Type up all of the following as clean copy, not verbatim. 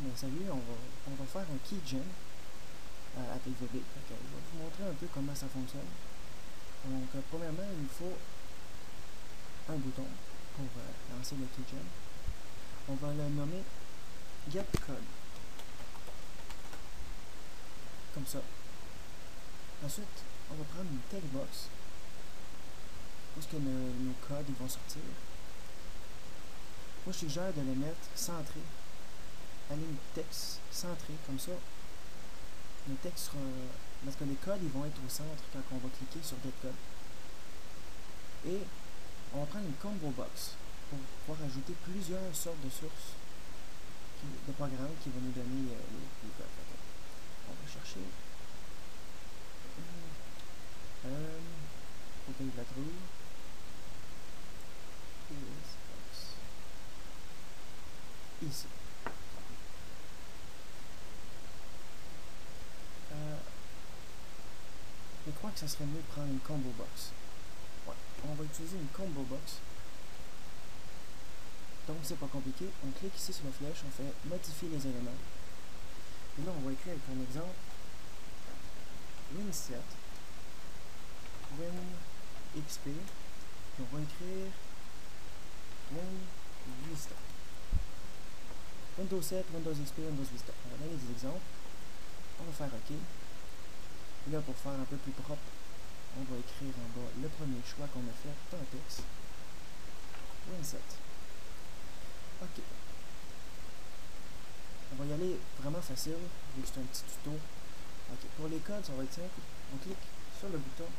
mais sérieux, on va faire un keygen avec VB. Donc, je vais vous montrer un peu comment ça fonctionne. Donc, premièrement, il faut un bouton pour lancer le keygen. On va le nommer getCode. Comme ça. Ensuite, on va prendre une textbox où est-ce que nos codes ils vont sortir. Moi, je suggère de les mettre centrés, à ligne texte centrée, comme ça. Le texte sera... Parce que les codes ils vont être au centre quand on va cliquer sur getCode. Et on va prendre une combo box pour pouvoir ajouter plusieurs sortes de sources de programmes qui vont nous donner les codes. On va chercher. Faut que je la trouve. Ici. Je crois que ça serait mieux de prendre une combo box. Ouais, on va utiliser une combo box. Donc c'est pas compliqué. On clique ici sur la flèche, on fait modifier les éléments. Et là on va écrire avec un exemple win7 win.xp, puis on va écrire win.vista. Windows 7, Windows XP, Windows Vista. On va donner des exemples. On va faire OK. Et là, pour faire un peu plus propre, on va écrire en bas le premier choix qu'on a fait dans le texte. Win7. OK. On va y aller vraiment facile, vu que c'est un petit tuto. OK. Pour les codes, ça va être simple. On clique sur le bouton.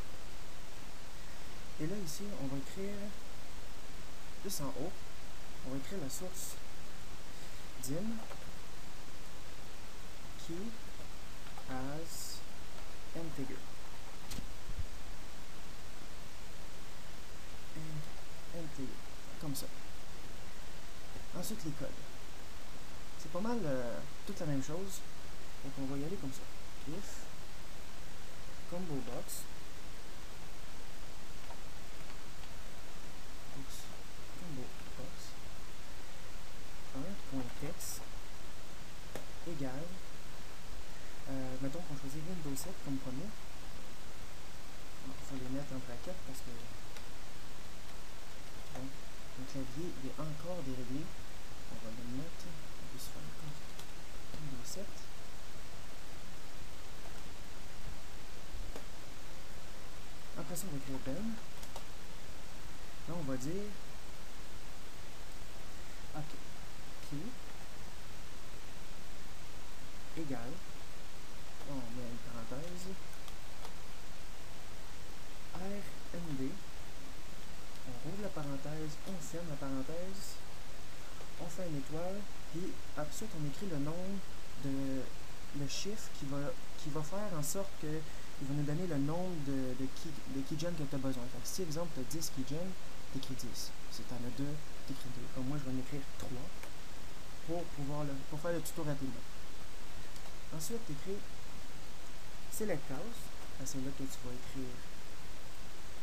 Et là, ici, on va écrire, juste en haut, on va écrire la source dim key as integer. Integer. Comme ça. Ensuite, les codes. C'est pas mal toute la même chose. Donc, on va y aller comme ça. If combo box text égale, mettons qu'on choisit Windows 7 comme premier. Il faut les mettre en bracket parce que bon, le clavier il est encore déréglé. On va le mettre, on peut se faire comme Windows 7. Après ça, on va écrire ben. Là, on va dire OK. Key égale, on met une parenthèse, RND, on rouvre la parenthèse, on ferme la parenthèse, on fait une étoile, puis ensuite on écrit le nom de le chiffre qui va faire en sorte que il va nous donner le nombre de keygen que tu as besoin. Donc, si exemple tu as 10 keygen, tu écris 10. Si tu en as 2, tu écris 2. Comme moi je vais en écrire 3 pour faire le tuto rapidement. Ensuite, tu écris select house, c'est là que tu vas écrire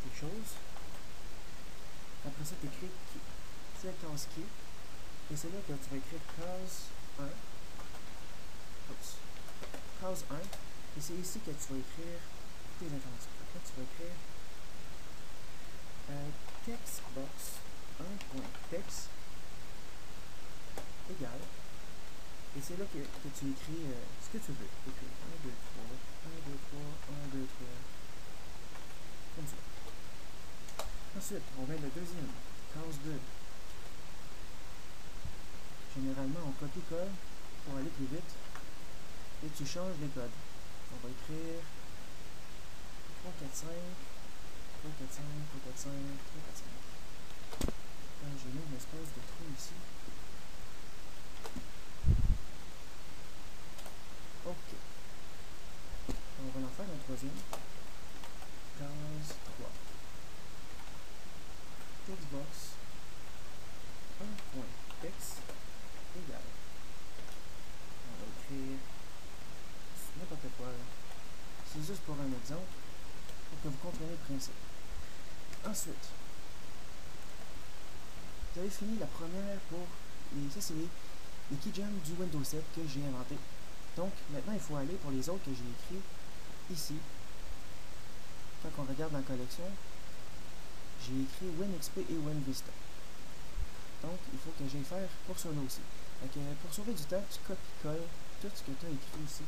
quelque chose. Après ça, tu écris select house key, et c'est là que tu vas écrire case 1. Oups. Case 1, et c'est ici que tu vas écrire tes informations. Là, tu vas écrire textbox 1.text égale. Et c'est là que tu écris ce que tu veux. Écris 1, 2, 3, 1, 2, 3, 1, 2, 3. Comme ça. Ensuite, on met le deuxième. Case 2. Généralement, on copie-colle pour aller plus vite. Et tu changes les codes. On va écrire 3, 4, 5, 3, 4, 5, 3, 4, 5, 3, 4, 5. J'ai mis une espèce de trou ici. OK. On va en faire un troisième. Case 3. Textbox 1.text égale. On va écrire n'importe quoi. C'est juste pour un exemple, pour que vous compreniez le principe. Ensuite, vous avez fini la première pour ça c'est les keygems du Windows 7 que j'ai inventé. Donc, maintenant, il faut aller pour les autres que j'ai écrits ici. Quand on regarde dans la collection, j'ai écrit WinXP et WinVista. Donc, il faut que j'aille faire pour cela aussi. Donc, pour sauver du temps, tu copies-colles tout ce que tu as écrit ici.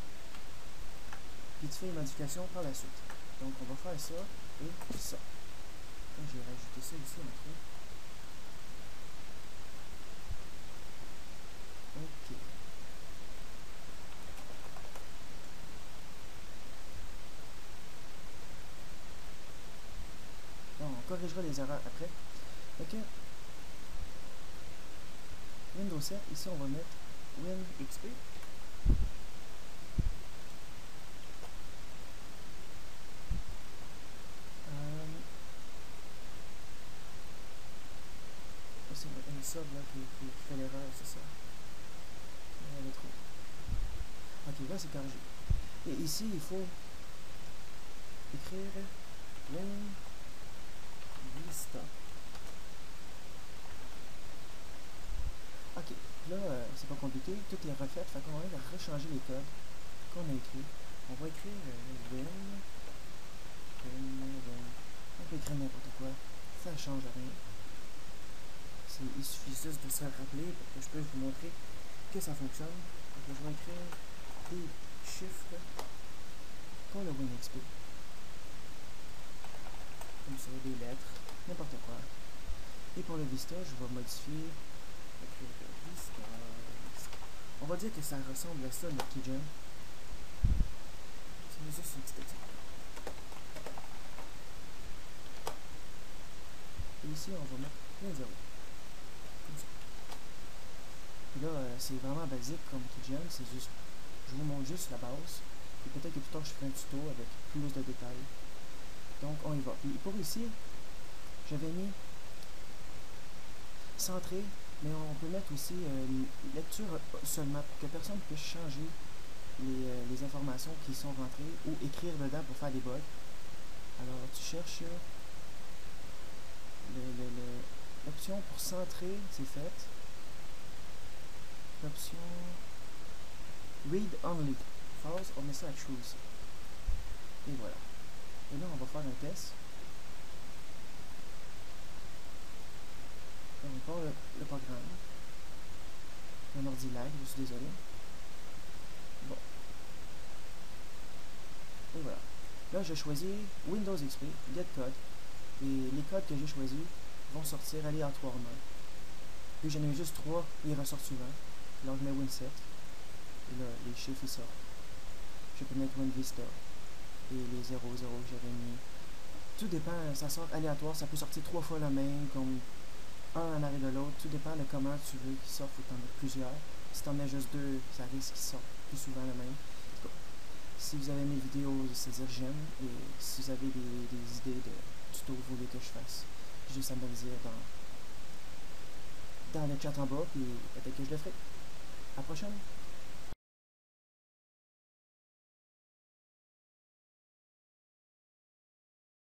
Puis tu fais une modification par la suite. Donc, on va faire ça et ça. Donc, j'ai rajouté ça ici en fait. Ok. Bon, on corrigera les erreurs après. Ok. Windows 7, ici on va mettre WinXP. C'est une sub là qui fait l'erreur, c'est ça. On va trouver. Ok, là c'est corrigé. Et ici il faut écrire WinVista. Ok, là c'est pas compliqué, tout est refait, fait qu'on va rechanger les codes qu'on a écrits. On va écrire Win. On peut écrire n'importe quoi, ça change rien. Il suffit juste de se rappeler pour que je puisse vous montrer que ça fonctionne. Donc, je vais écrire des chiffres pour le WinXP. Comme ça, des lettres, n'importe quoi. Et pour le Vista, je vais modifier. Vista. On va dire que ça ressemble à ça, notre keygem. C'est juste une petite exemple. Et ici, on va mettre un 0. Comme ça. Puis là, c'est vraiment basique comme keygem, c'est juste, je vous montre juste la base. Et peut-être que plus tard, je ferai un tuto avec plus de détails. Donc, on y va. Puis pour ici, j'avais mis centré, mais on peut mettre aussi lecture seulement pour que personne puisse changer les informations qui sont rentrées ou écrire dedans pour faire des bugs. Alors, tu cherches l'option pour centrer, c'est fait. L'option Read Only. False, on met ça à True ici. Et voilà. Et là, on va faire un test. On part le programme. Mon ordi lag, je suis désolé. Bon. Et voilà. Là, j'ai choisi Windows XP, Get Code. Et les codes que j'ai choisis vont sortir aléatoirement. Puis j'en ai juste 3, ils ressortent souvent. Alors je mets Win7. Et là, les chiffres ils sortent. Je peux mettre WinVista. Et les 0, 0 que j'avais mis. Tout dépend, ça sort aléatoire, ça peut sortir 3 fois le même, comme un en arrêt de l'autre. Tout dépend de comment tu veux qu'il sorte, faut que tu en aies plusieurs. Si tu en as juste 2, ça risque qu'il sorte plus souvent le même. Si vous avez mes vidéos, c'est-à-dire j'aime. Et si vous avez des idées de tutos que vous voulez que je fasse, juste à me le dire dans le chat en bas, puis peut-être que je le ferai. À la prochaine!